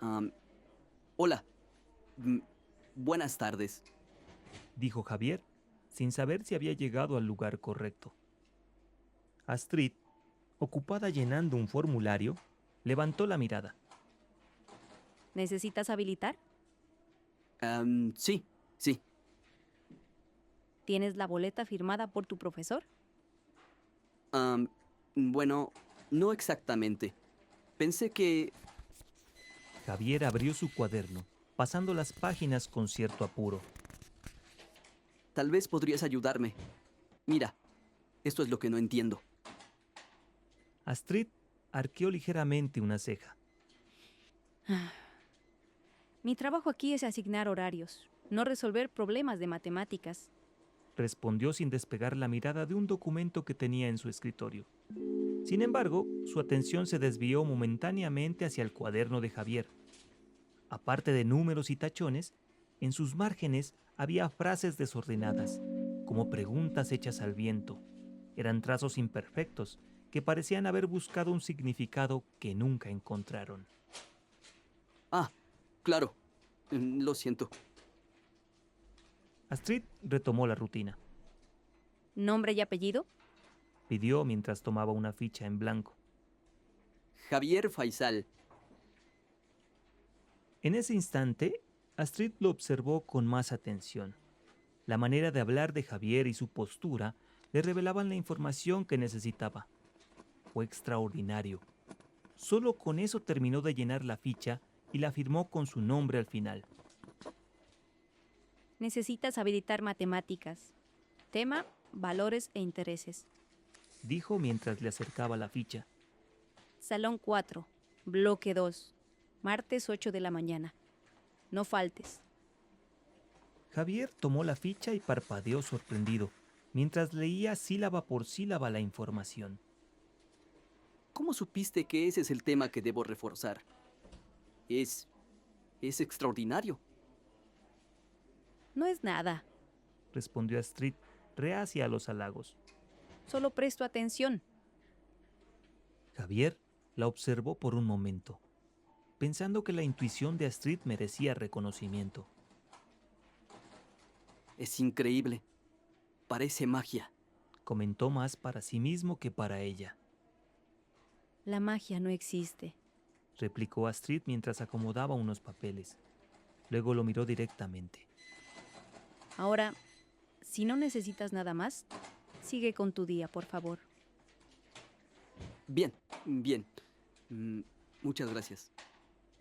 Am, hola. Mm, Buenas tardes. dijo Javier, sin saber si había llegado al lugar correcto. Astrid, ocupada llenando un formulario, levantó la mirada. ¿Necesitas habilitar? Sí, sí. ¿Tienes la boleta firmada por tu profesor? Am, bueno, no exactamente. Pensé que... Javier abrió su cuaderno, pasando las páginas con cierto apuro. Tal vez podrías ayudarme. Mira, esto es lo que no entiendo. Astrid arqueó ligeramente una ceja. Mi trabajo aquí es asignar horarios, no resolver problemas de matemáticas. Respondió sin despegar la mirada de un documento que tenía en su escritorio. Sin embargo, su atención se desvió momentáneamente hacia el cuaderno de Javier. Aparte de números y tachones, en sus márgenes había frases desordenadas, como preguntas hechas al viento. Eran trazos imperfectos que parecían haber buscado un significado que nunca encontraron. Ah, claro. Lo siento. Astrid retomó la rutina. ¿Nombre y apellido? Pidió mientras tomaba una ficha en blanco. Javier Faisal. En ese instante, Astrid lo observó con más atención. La manera de hablar de Javier y su postura le revelaban la información que necesitaba. Fue extraordinario. Solo con eso terminó de llenar la ficha y la firmó con su nombre al final. Necesitas habilitar matemáticas. Tema, valores e intereses. Dijo mientras le acercaba la ficha. Salón 4, bloque 2, martes 8 de la mañana. No faltes. Javier tomó la ficha y parpadeó sorprendido, mientras leía sílaba por sílaba la información. ¿Cómo supiste que ese es el tema que debo reforzar? Es... es extraordinario. No es nada, Respondió Astrid, reacia a los halagos. solo presto atención. Javier la observó por un momento, pensando que la intuición de Astrid merecía reconocimiento. Es increíble. Parece magia. Comentó más para sí mismo que para ella. La magia no existe. Replicó Astrid mientras acomodaba unos papeles. Luego lo miró directamente. Ahora, si no necesitas nada más, sigue con tu día, por favor. Bien, bien. Mm, Muchas gracias.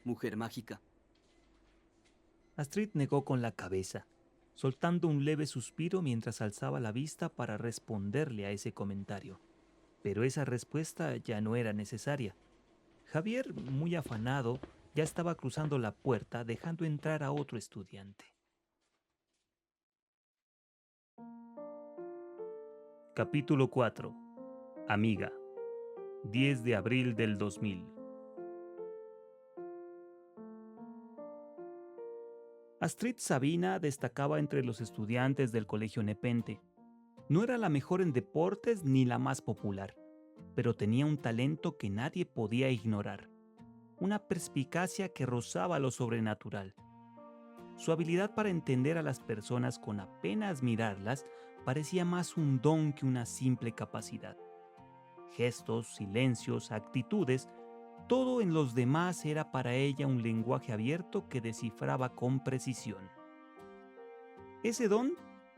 Mujer mágica. Astrid negó con la cabeza, soltando un leve suspiro mientras alzaba la vista para responderle a ese comentario. Pero esa respuesta ya no era necesaria. Javier, muy afanado, ya estaba cruzando la puerta dejando entrar a otro estudiante. Capítulo 4. Amiga. 10 de abril del 2000. Astrid Sabina destacaba entre los estudiantes del colegio Nepente. No era la mejor en deportes ni la más popular, pero tenía un talento que nadie podía ignorar, una perspicacia que rozaba lo sobrenatural. Su habilidad para entender a las personas con apenas mirarlas parecía más un don que una simple capacidad. Gestos, silencios, actitudes, todo en los demás era para ella un lenguaje abierto que descifraba con precisión. Ese don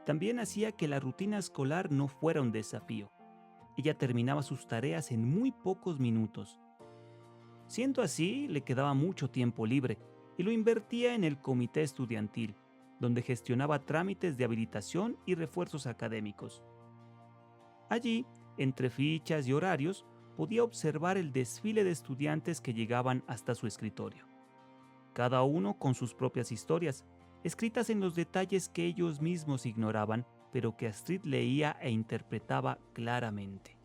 también hacía que la rutina escolar no fuera un desafío. Ella terminaba sus tareas en muy pocos minutos. Siendo así, le quedaba mucho tiempo libre y lo invertía en el comité estudiantil, donde gestionaba trámites de habilitación y refuerzos académicos. Allí, entre fichas y horarios, podía observar el desfile de estudiantes que llegaban hasta su escritorio. Cada uno con sus propias historias, escritas en los detalles que ellos mismos ignoraban, pero que Astrid leía e interpretaba claramente.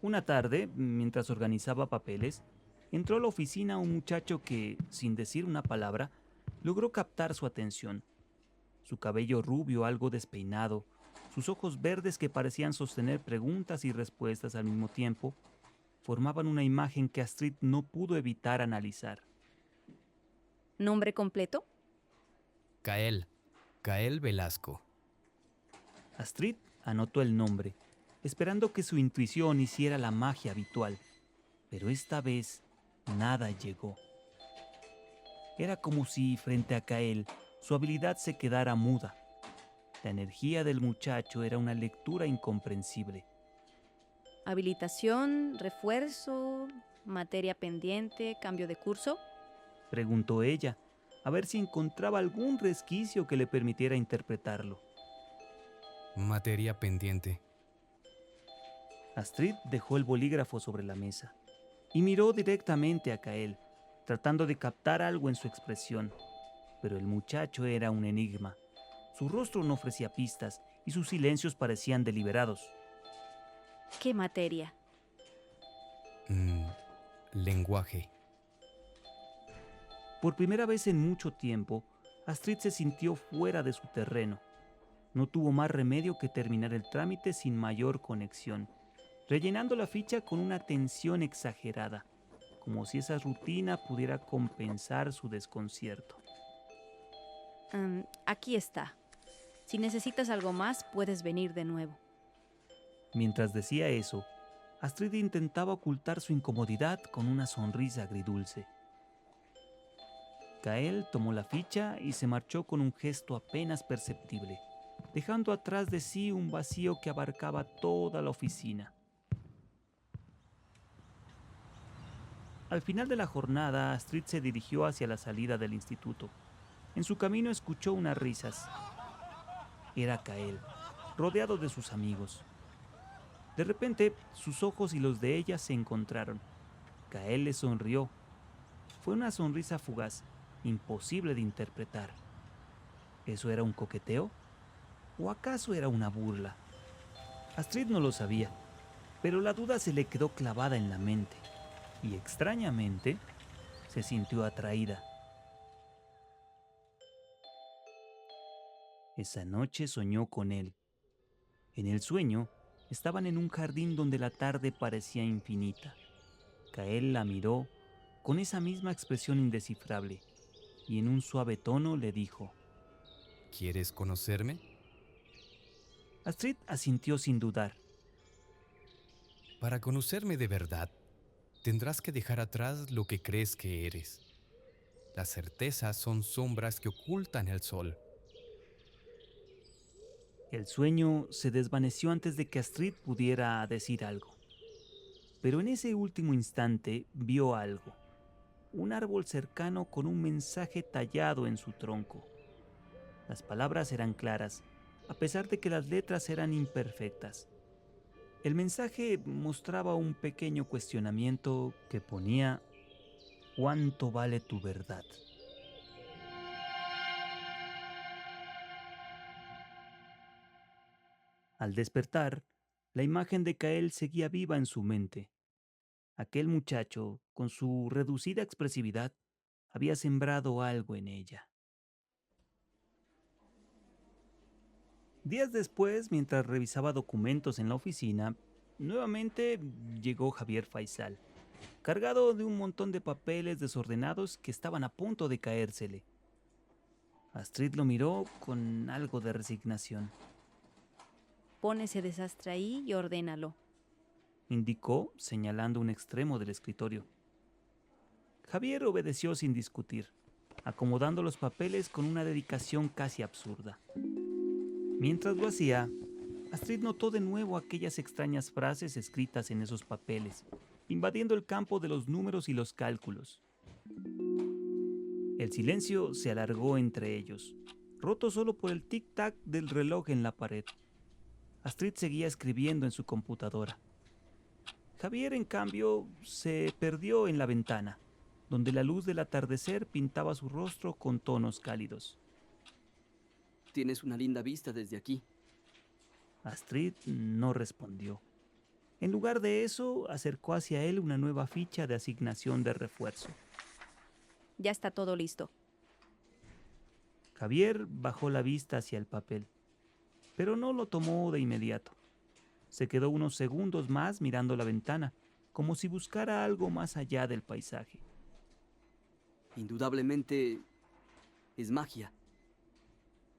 Una tarde, mientras organizaba papeles, entró a la oficina un muchacho que, sin decir una palabra, logró captar su atención. Su cabello rubio algo despeinado, sus ojos verdes que parecían sostener preguntas y respuestas al mismo tiempo, formaban una imagen que Astrid no pudo evitar analizar. ¿Nombre completo? Cael. Cael Velasco. Astrid anotó el nombre, esperando que su intuición hiciera la magia habitual, pero esta vez nada llegó. Era como si, frente a Cael, su habilidad se quedara muda. La energía del muchacho era una lectura incomprensible. ¿Habilitación, refuerzo, materia pendiente, cambio de curso? Preguntó ella, a ver si encontraba algún resquicio que le permitiera interpretarlo. Materia pendiente. Astrid dejó el bolígrafo sobre la mesa y miró directamente a Cael, tratando de captar algo en su expresión. Pero el muchacho era un enigma. Su rostro no ofrecía pistas y sus silencios parecían deliberados. ¿Qué materia? Lenguaje. Por primera vez en mucho tiempo, Astrid se sintió fuera de su terreno. No tuvo más remedio que terminar el trámite sin mayor conexión, rellenando la ficha con una tensión exagerada, como si esa rutina pudiera compensar su desconcierto. Aquí está. Si necesitas algo más, puedes venir de nuevo. Mientras decía eso, Astrid intentaba ocultar su incomodidad con una sonrisa agridulce. Cael tomó la ficha y se marchó con un gesto apenas perceptible, dejando atrás de sí un vacío que abarcaba toda la oficina. Al final de la jornada, Astrid se dirigió hacia la salida del instituto. En su camino escuchó unas risas. Era Cael, rodeado de sus amigos. De repente, sus ojos y los de ella se encontraron. Cael le sonrió. Fue una sonrisa fugaz, imposible de interpretar. ¿Eso era un coqueteo? ¿O acaso era una burla? Astrid no lo sabía, pero la duda se le quedó clavada en la mente. Y extrañamente, se sintió atraída. Esa noche soñó con él. En el sueño, estaban en un jardín donde la tarde parecía infinita. Cael la miró con esa misma expresión indescifrable y en un suave tono le dijo: ¿Quieres conocerme? Astrid asintió sin dudar. Para conocerme de verdad, tendrás que dejar atrás lo que crees que eres. Las certezas son sombras que ocultan el sol. El sueño se desvaneció antes de que Astrid pudiera decir algo. Pero en ese último instante vio algo. Un árbol cercano con un mensaje tallado en su tronco. Las palabras eran claras, a pesar de que las letras eran imperfectas. El mensaje mostraba un pequeño cuestionamiento que ponía: ¿cuánto vale tu verdad? Al despertar, la imagen de Cael seguía viva en su mente. Aquel muchacho, con su reducida expresividad, había sembrado algo en ella. Días después, mientras revisaba documentos en la oficina, nuevamente llegó Javier Faisal, cargado de un montón de papeles desordenados que estaban a punto de caérsele. Astrid lo miró con algo de resignación. Pon ese desastre ahí y ordénalo. Indicó, señalando un extremo del escritorio. Javier obedeció sin discutir, acomodando los papeles con una dedicación casi absurda. Mientras lo hacía, Astrid notó de nuevo aquellas extrañas frases escritas en esos papeles, invadiendo el campo de los números y los cálculos. El silencio se alargó entre ellos, roto solo por el tic-tac del reloj en la pared. Astrid seguía escribiendo en su computadora. Javier, en cambio, se perdió en la ventana, donde la luz del atardecer pintaba su rostro con tonos cálidos. Tienes una linda vista desde aquí. Astrid no respondió. En lugar de eso, acercó hacia él una nueva ficha de asignación de refuerzo. Ya está todo listo. Javier bajó la vista hacia el papel, pero no lo tomó de inmediato. Se quedó unos segundos más mirando la ventana, como si buscara algo más allá del paisaje. Indudablemente es magia.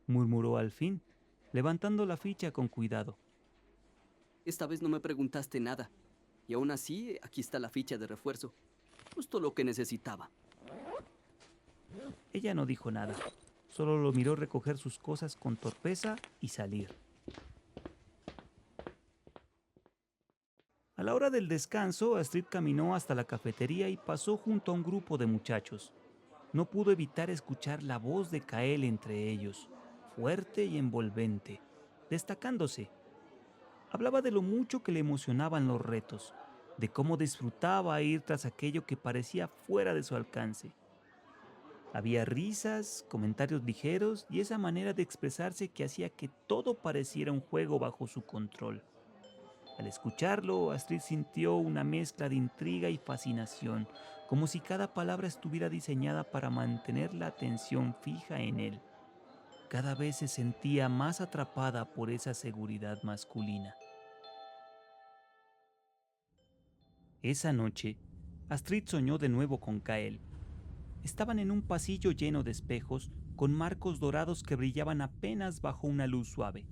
Murmuró al fin, levantando la ficha con cuidado. Esta vez no me preguntaste nada. Y aún así, aquí está la ficha de refuerzo. Justo lo que necesitaba. Ella no dijo nada, solo lo miró recoger sus cosas con torpeza y salir. A la hora del descanso, Astrid caminó hasta la cafetería y pasó junto a un grupo de muchachos. No pudo evitar escuchar la voz de Kael entre ellos, fuerte y envolvente, destacándose. Hablaba de lo mucho que le emocionaban los retos, de cómo disfrutaba ir tras aquello que parecía fuera de su alcance. Había risas, comentarios ligeros y esa manera de expresarse que hacía que todo pareciera un juego bajo su control. Al escucharlo, Astrid sintió una mezcla de intriga y fascinación, como si cada palabra estuviera diseñada para mantener la atención fija en él. Cada vez se sentía más atrapada por esa seguridad masculina. Esa noche, Astrid soñó de nuevo con Kael. Estaban en un pasillo lleno de espejos, con marcos dorados que brillaban apenas bajo una luz suave.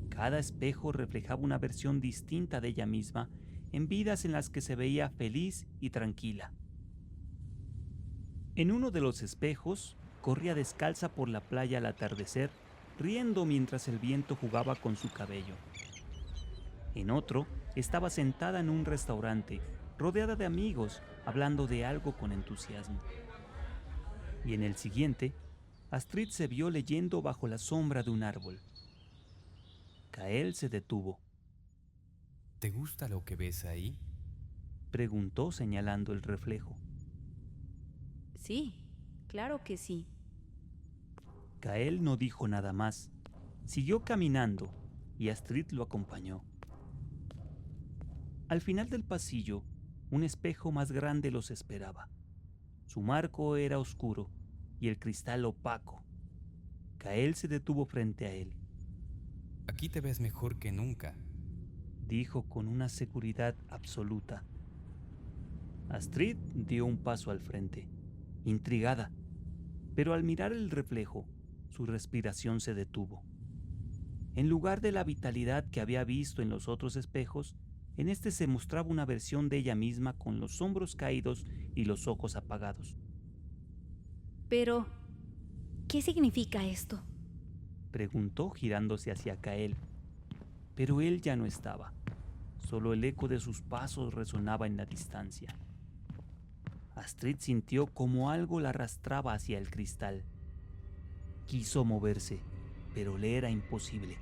Cada espejo reflejaba una versión distinta de ella misma, en vidas en las que se veía feliz y tranquila. En uno de los espejos, corría descalza por la playa al atardecer, riendo mientras el viento jugaba con su cabello. En otro, estaba sentada en un restaurante, rodeada de amigos, hablando de algo con entusiasmo. Y en el siguiente, Astrid se vio leyendo bajo la sombra de un árbol. Kael se detuvo. ¿Te gusta lo que ves ahí? Preguntó señalando el reflejo. Sí, claro que sí. Kael no dijo nada más. Siguió caminando y Astrid lo acompañó. Al final del pasillo, un espejo más grande los esperaba. Su marco era oscuro y el cristal opaco. Kael se detuvo frente a él. Aquí te ves mejor que nunca. Dijo con una seguridad absoluta. Astrid dio un paso al frente, intrigada, pero al mirar el reflejo, su respiración se detuvo. En lugar de la vitalidad que había visto en los otros espejos, en este se mostraba una versión de ella misma con los hombros caídos y los ojos apagados. Pero, ¿qué significa esto? Preguntó girándose hacia Kael, pero él ya no estaba. Solo el eco de sus pasos resonaba en la distancia. Astrid sintió como algo la arrastraba hacia el cristal. Quiso moverse, pero le era imposible.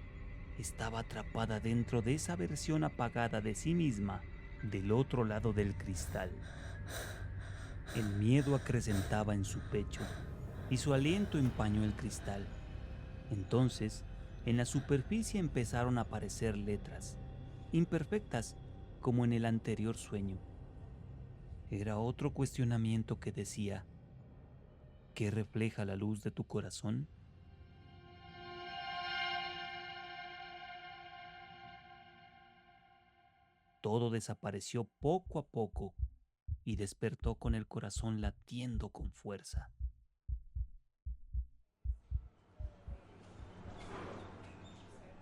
Estaba atrapada dentro de esa versión apagada de sí misma, del otro lado del cristal. El miedo acrecentaba en su pecho y su aliento empañó el cristal. Entonces, en la superficie empezaron a aparecer letras, imperfectas como en el anterior sueño. Era otro cuestionamiento que decía: ¿qué refleja la luz de tu corazón? Todo desapareció poco a poco y despertó con el corazón latiendo con fuerza.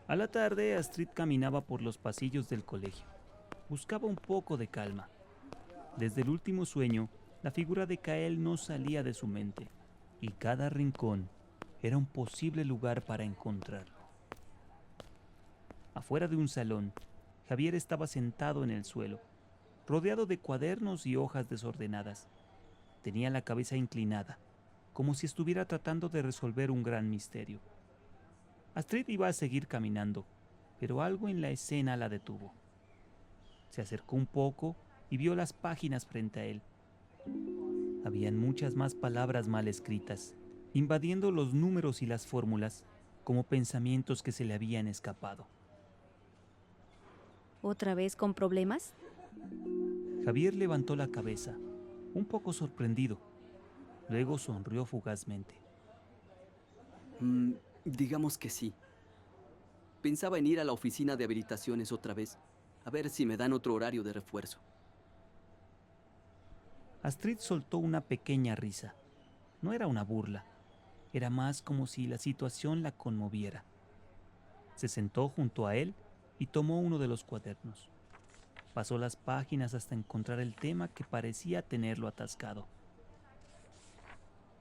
A la tarde, Astrid caminaba por los pasillos del colegio. Buscaba un poco de calma. Desde el último sueño, la figura de Kael no salía de su mente, y cada rincón era un posible lugar para encontrarlo. Afuera de un salón, Javier estaba sentado en el suelo, rodeado de cuadernos y hojas desordenadas. Tenía la cabeza inclinada, como si estuviera tratando de resolver un gran misterio. Astrid iba a seguir caminando, pero algo en la escena la detuvo. Se acercó un poco y vio las páginas frente a él. Habían muchas más palabras mal escritas, invadiendo los números y las fórmulas, como pensamientos que se le habían escapado. ¿Otra vez con problemas? Javier levantó la cabeza, un poco sorprendido. Luego sonrió fugazmente. Digamos que sí. Pensaba en ir a la oficina de habilitaciones otra vez, a ver si me dan otro horario de refuerzo. Astrid soltó una pequeña risa. No era una burla, era más como si la situación la conmoviera. Se sentó junto a él y tomó uno de los cuadernos. Pasó las páginas hasta encontrar el tema que parecía tenerlo atascado.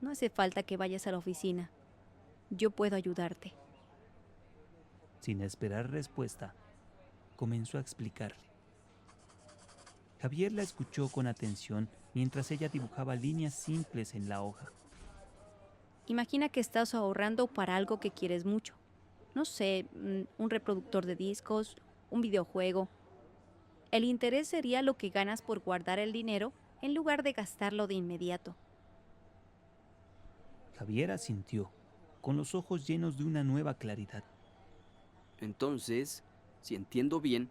No hace falta que vayas a la oficina. Yo puedo ayudarte. Sin esperar respuesta, comenzó a explicarle. Javier la escuchó con atención mientras ella dibujaba líneas simples en la hoja. Imagina que estás ahorrando para algo que quieres mucho. No sé, un reproductor de discos, un videojuego. El interés sería lo que ganas por guardar el dinero en lugar de gastarlo de inmediato. Javier asintió, con los ojos llenos de una nueva claridad. Entonces, si entiendo bien,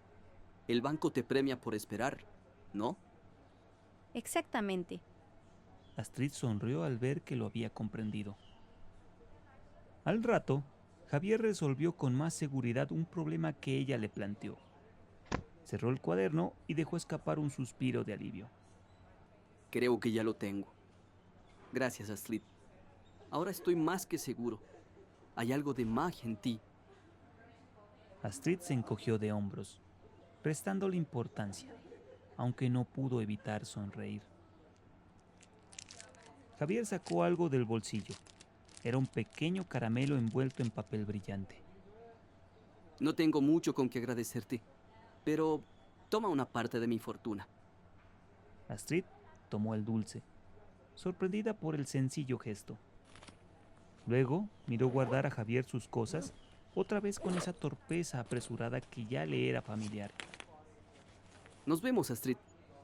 el banco te premia por esperar, ¿no? Exactamente. Astrid sonrió al ver que lo había comprendido. Al rato, Javier resolvió con más seguridad un problema que ella le planteó. Cerró el cuaderno y dejó escapar un suspiro de alivio. Creo que ya lo tengo. Gracias, Astrid. Ahora estoy más que seguro. Hay algo de magia en ti. Astrid se encogió de hombros, restándole importancia, aunque no pudo evitar sonreír. Javier sacó algo del bolsillo. Era un pequeño caramelo envuelto en papel brillante. No tengo mucho con que agradecerte, pero toma una parte de mi fortuna. Astrid tomó el dulce, sorprendida por el sencillo gesto. Luego miró guardar a Javier sus cosas, otra vez con esa torpeza apresurada que ya le era familiar. Nos vemos, Astrid.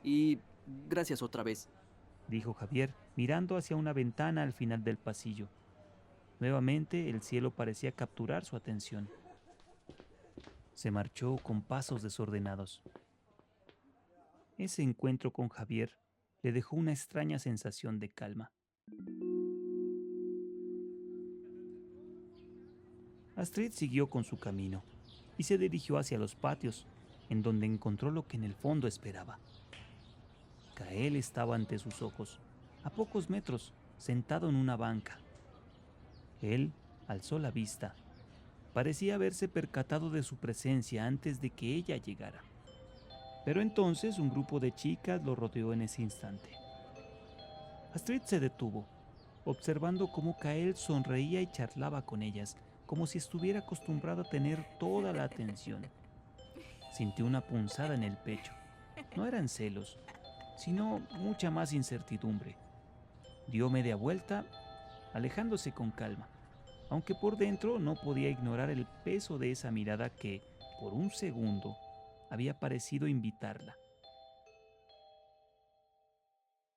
Y gracias otra vez. Dijo Javier, mirando hacia una ventana al final del pasillo. Nuevamente el cielo parecía capturar su atención. Se marchó con pasos desordenados. Ese encuentro con Javier le dejó una extraña sensación de calma. Astrid siguió con su camino y se dirigió hacia los patios, en donde encontró lo que en el fondo esperaba. Kael estaba ante sus ojos, a pocos metros, sentado en una banca. Él alzó la vista. Parecía haberse percatado de su presencia antes de que ella llegara. Pero entonces un grupo de chicas lo rodeó en ese instante. Astrid se detuvo, observando cómo Kael sonreía y charlaba con ellas, como si estuviera acostumbrado a tener toda la atención. Sintió una punzada en el pecho. No eran celos, sino mucha más incertidumbre. Dio media vuelta, alejándose con calma, aunque por dentro no podía ignorar el peso de esa mirada que, por un segundo, había parecido invitarla.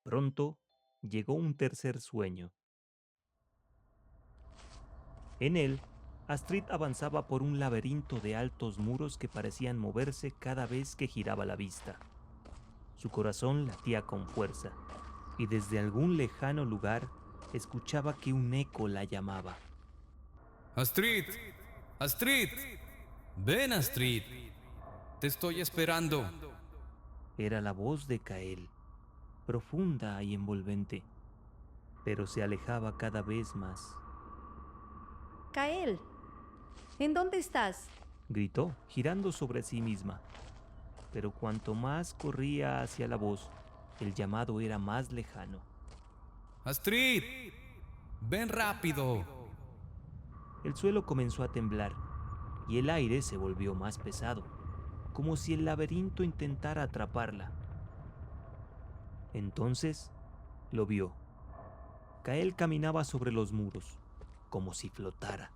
Pronto llegó un tercer sueño. En él, Astrid avanzaba por un laberinto de altos muros que parecían moverse cada vez que giraba la vista. Su corazón latía con fuerza, y desde algún lejano lugar escuchaba que un eco la llamaba. Astrid, Astrid, ven Astrid, te estoy esperando. Era la voz de Kael, profunda y envolvente, pero se alejaba cada vez más. Kael, ¿en dónde estás? Gritó, girando sobre sí misma. Pero cuanto más corría hacia la voz, el llamado era más lejano. Astrid, ven rápido. El suelo comenzó a temblar y el aire se volvió más pesado, como si el laberinto intentara atraparla. Entonces lo vio. Kael caminaba sobre los muros, como si flotara.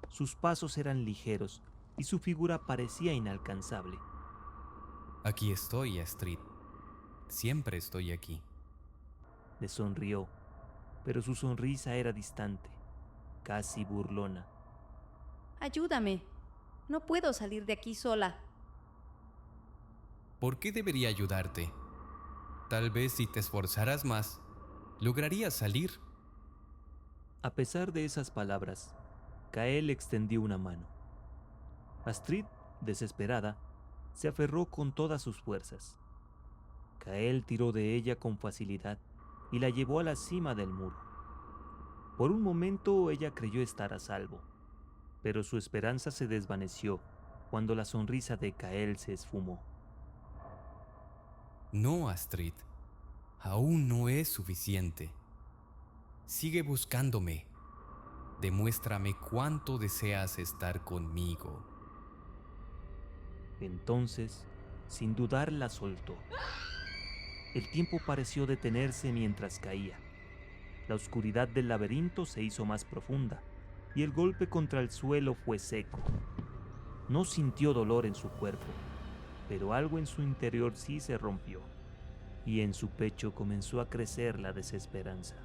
Sus pasos eran ligeros y su figura parecía inalcanzable. Aquí estoy, Astrid. Siempre estoy aquí. Le sonrió, pero su sonrisa era distante, casi burlona. Ayúdame. No puedo salir de aquí sola. ¿Por qué debería ayudarte? Tal vez si te esforzaras más, lograrías salir. A pesar de esas palabras, Kael extendió una mano. Astrid, desesperada, se aferró con todas sus fuerzas. Kael tiró de ella con facilidad y la llevó a la cima del muro. Por un momento ella creyó estar a salvo, pero su esperanza se desvaneció cuando la sonrisa de Kael se esfumó. No, Astrid, aún no es suficiente. Sigue buscándome. Demuéstrame cuánto deseas estar conmigo. Entonces, sin dudar, la soltó. El tiempo pareció detenerse mientras caía. La oscuridad del laberinto se hizo más profunda y el golpe contra el suelo fue seco. No sintió dolor en su cuerpo, pero algo en su interior sí se rompió, y en su pecho comenzó a crecer la desesperanza.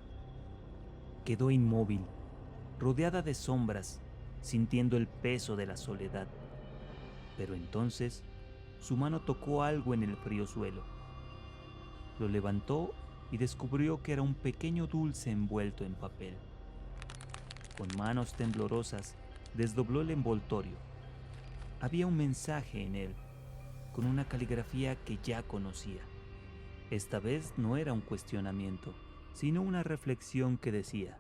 Quedó inmóvil, rodeada de sombras, sintiendo el peso de la soledad. Pero entonces, su mano tocó algo en el frío suelo. Lo levantó y descubrió que era un pequeño dulce envuelto en papel. Con manos temblorosas, desdobló el envoltorio. Había un mensaje en él, con una caligrafía que ya conocía. Esta vez no era un cuestionamiento, sino una reflexión que decía: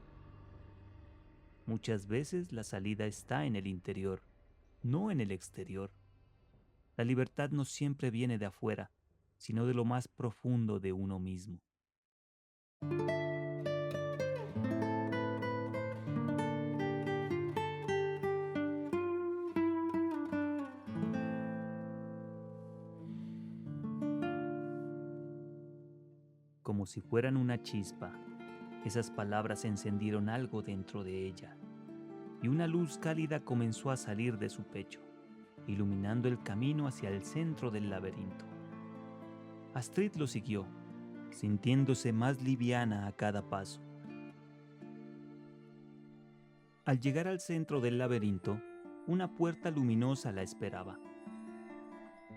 muchas veces la salida está en el interior, no en el exterior. La libertad no siempre viene de afuera, sino de lo más profundo de uno mismo. Como si fueran una chispa, esas palabras encendieron algo dentro de ella, y una luz cálida comenzó a salir de su pecho, iluminando el camino hacia el centro del laberinto. Astrid lo siguió, sintiéndose más liviana a cada paso. Al llegar al centro del laberinto, una puerta luminosa la esperaba.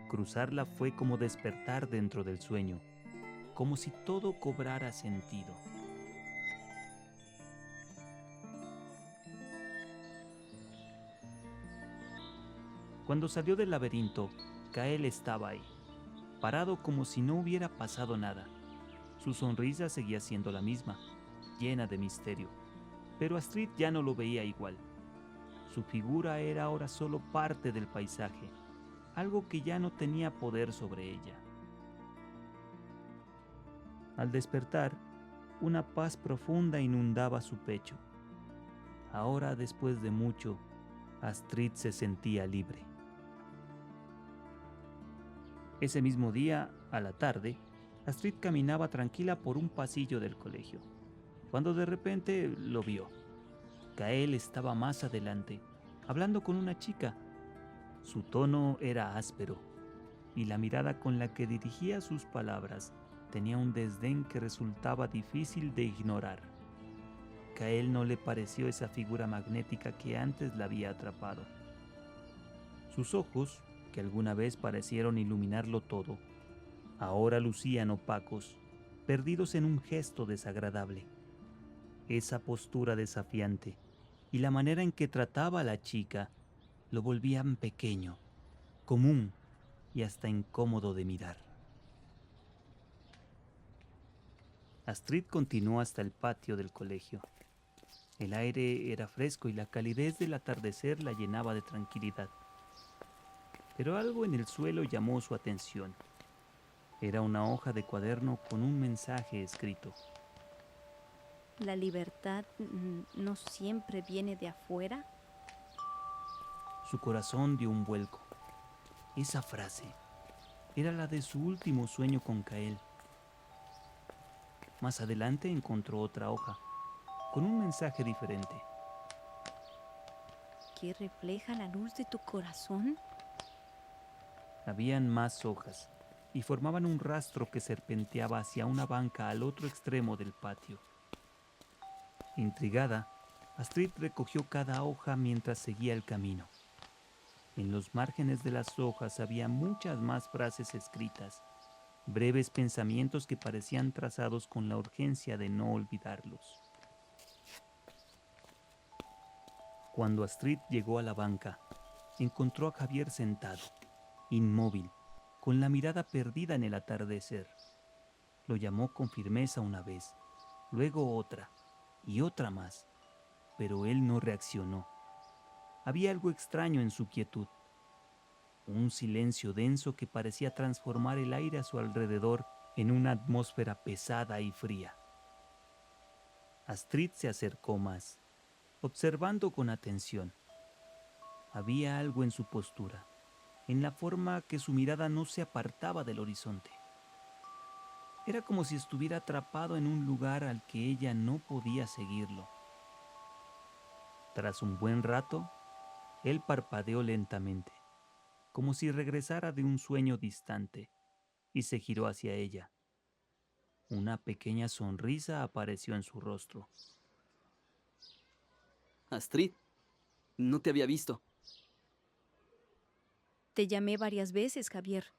Cruzarla fue como despertar dentro del sueño, como si todo cobrara sentido. Cuando salió del laberinto, Kael estaba ahí, parado como si no hubiera pasado nada. Su sonrisa seguía siendo la misma, llena de misterio, pero Astrid ya no lo veía igual. Su figura era ahora solo parte del paisaje, algo que ya no tenía poder sobre ella. Al despertar, una paz profunda inundaba su pecho. Ahora, después de mucho, Astrid se sentía libre. Ese mismo día, a la tarde, Astrid caminaba tranquila por un pasillo del colegio, cuando de repente lo vio. Kael estaba más adelante, hablando con una chica. Su tono era áspero, y la mirada con la que dirigía sus palabras tenía un desdén que resultaba difícil de ignorar. Kael no le pareció esa figura magnética que antes la había atrapado. Sus ojos, que alguna vez parecieron iluminarlo todo, ahora lucían opacos, perdidos en un gesto desagradable. Esa postura desafiante y la manera en que trataba a la chica lo volvían pequeño, común y hasta incómodo de mirar. Astrid continuó hasta el patio del colegio. El aire era fresco y la calidez del atardecer la llenaba de tranquilidad. Pero algo en el suelo llamó su atención. Era una hoja de cuaderno con un mensaje escrito. ¿La libertad no siempre viene de afuera? Su corazón dio un vuelco. Esa frase era la de su último sueño con Kael. Más adelante encontró otra hoja, con un mensaje diferente. ¿Qué refleja la luz de tu corazón? Habían más hojas y formaban un rastro que serpenteaba hacia una banca al otro extremo del patio. Intrigada, Astrid recogió cada hoja mientras seguía el camino. En los márgenes de las hojas había muchas más frases escritas, breves pensamientos que parecían trazados con la urgencia de no olvidarlos. Cuando Astrid llegó a la banca, encontró a Javier sentado, inmóvil, con la mirada perdida en el atardecer. Lo llamó con firmeza una vez, luego otra y otra más, pero él no reaccionó. Había algo extraño en su quietud, un silencio denso que parecía transformar el aire a su alrededor en una atmósfera pesada y fría. Astrid se acercó más, observando con atención. Había algo en su postura, en la forma que su mirada no se apartaba del horizonte. Era como si estuviera atrapado en un lugar al que ella no podía seguirlo. Tras un buen rato, él parpadeó lentamente, como si regresara de un sueño distante, y se giró hacia ella. Una pequeña sonrisa apareció en su rostro. Astrid, no te había visto. Te llamé varias veces, Javier.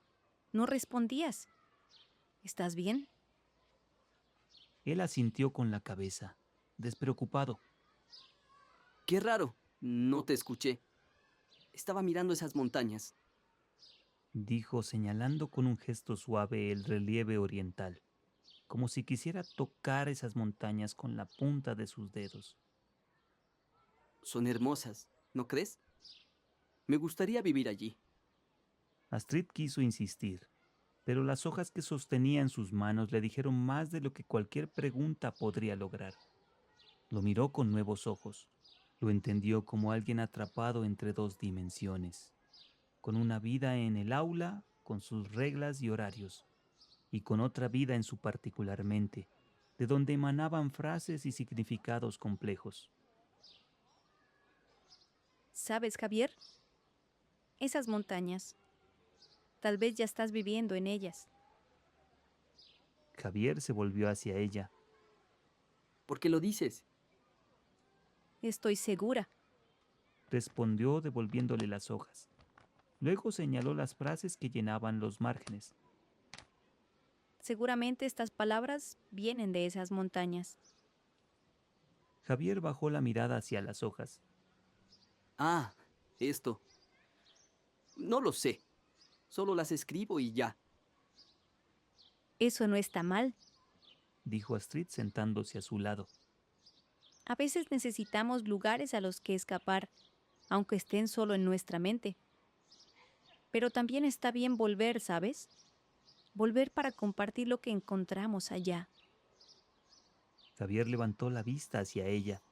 No respondías. ¿Estás bien? Él asintió con la cabeza, despreocupado. Qué raro, no te escuché. Estaba mirando esas montañas. Dijo señalando con un gesto suave el relieve oriental, como si quisiera tocar esas montañas con la punta de sus dedos. Son hermosas, ¿no crees? Me gustaría vivir allí. Astrid quiso insistir, pero las hojas que sostenía en sus manos le dijeron más de lo que cualquier pregunta podría lograr. Lo miró con nuevos ojos. Lo entendió como alguien atrapado entre dos dimensiones, con una vida en el aula, con sus reglas y horarios, y con otra vida en su particular mente, de donde emanaban frases y significados complejos. ¿Sabes, Javier? Esas montañas. Tal vez ya estás viviendo en ellas. Javier se volvió hacia ella. ¿Por qué lo dices? Estoy segura. Respondió devolviéndole las hojas. Luego señaló las frases que llenaban los márgenes. Seguramente estas palabras vienen de esas montañas. Javier bajó la mirada hacia las hojas. Ah, esto. No lo sé. Solo las escribo y ya. Eso no está mal. Dijo Astrid sentándose a su lado. A veces necesitamos lugares a los que escapar, aunque estén solo en nuestra mente. Pero también está bien volver, ¿sabes? Volver para compartir lo que encontramos allá. Javier levantó la vista hacia ella,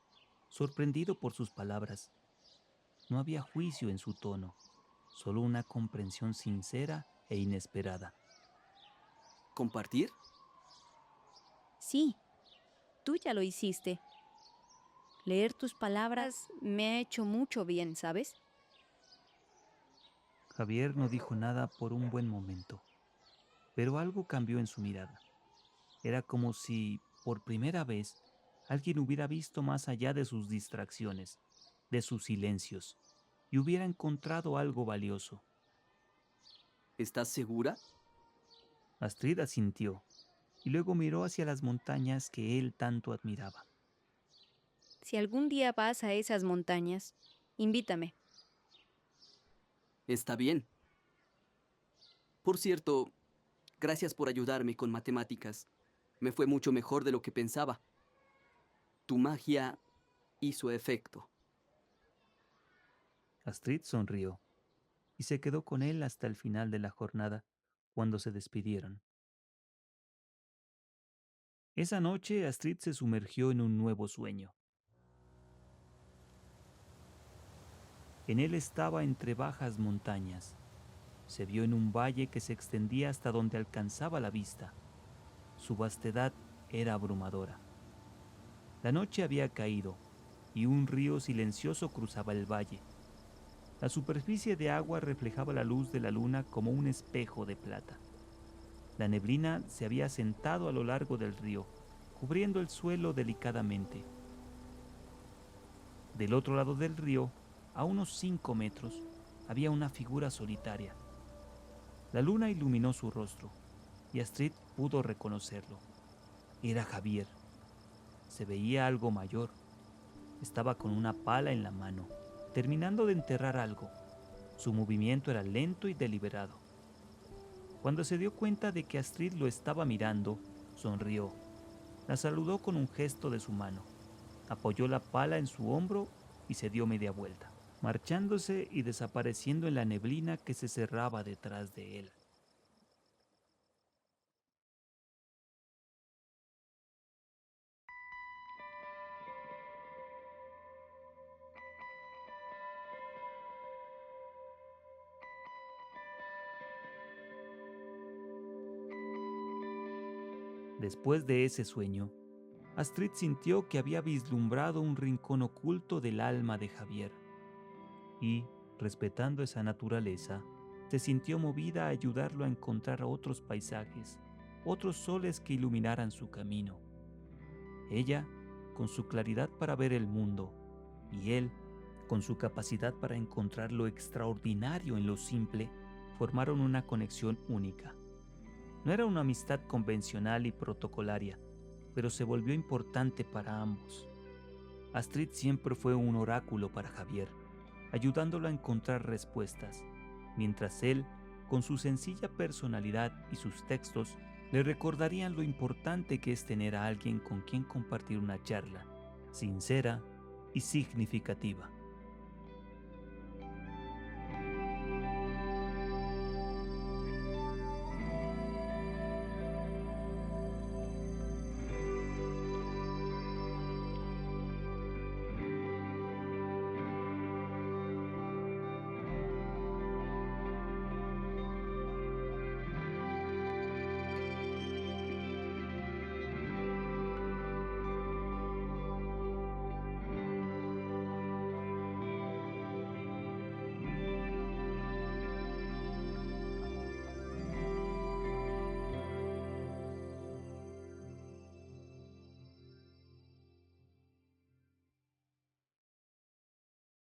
sorprendido por sus palabras. No había juicio en su tono, solo una comprensión sincera e inesperada. ¿Compartir? Sí, tú ya lo hiciste. Leer tus palabras me ha hecho mucho bien, ¿sabes? Javier no dijo nada por un buen momento, pero algo cambió en su mirada. Era como si, por primera vez, alguien hubiera visto más allá de sus distracciones, de sus silencios, y hubiera encontrado algo valioso. ¿Estás segura? Astrid asintió, y luego miró hacia las montañas que él tanto admiraba. Si algún día vas a esas montañas, invítame. Está bien. Por cierto, gracias por ayudarme con matemáticas. Me fue mucho mejor de lo que pensaba. Tu magia hizo efecto. Astrid sonrió, y se quedó con él hasta el final de la jornada, cuando se despidieron. Esa noche Astrid se sumergió en un nuevo sueño. En él estaba entre bajas montañas. Se vio en un valle que se extendía hasta donde alcanzaba la vista. Su vastedad era abrumadora. La noche había caído y un río silencioso cruzaba el valle. La superficie de agua reflejaba la luz de la luna como un espejo de plata. La neblina se había asentado a lo largo del río, cubriendo el suelo delicadamente. Del otro lado del río, a unos 5 metros, había una figura solitaria. La luna iluminó su rostro, y Astrid pudo reconocerlo. Era Javier. Se veía algo mayor. Estaba con una pala en la mano, terminando de enterrar algo. Su movimiento era lento y deliberado. Cuando se dio cuenta de que Astrid lo estaba mirando, Sonrió. La saludó con un gesto de su mano. Apoyó la pala en su hombro y se dio media vuelta, marchándose y desapareciendo en la neblina que se cerraba detrás de él. Después de ese sueño, Astrid sintió que había vislumbrado un rincón oculto del alma de Javier y, respetando esa naturaleza, se sintió movida a ayudarlo a encontrar otros paisajes, otros soles que iluminaran su camino. Ella, con su claridad para ver el mundo, y él, con su capacidad para encontrar lo extraordinario en lo simple, formaron una conexión única. No era una amistad convencional y protocolaria, pero se volvió importante para ambos. Astrid siempre fue un oráculo para Javier, ayudándolo a encontrar respuestas, mientras él, con su sencilla personalidad y sus textos, le recordarían lo importante que es tener a alguien con quien compartir una charla, sincera y significativa.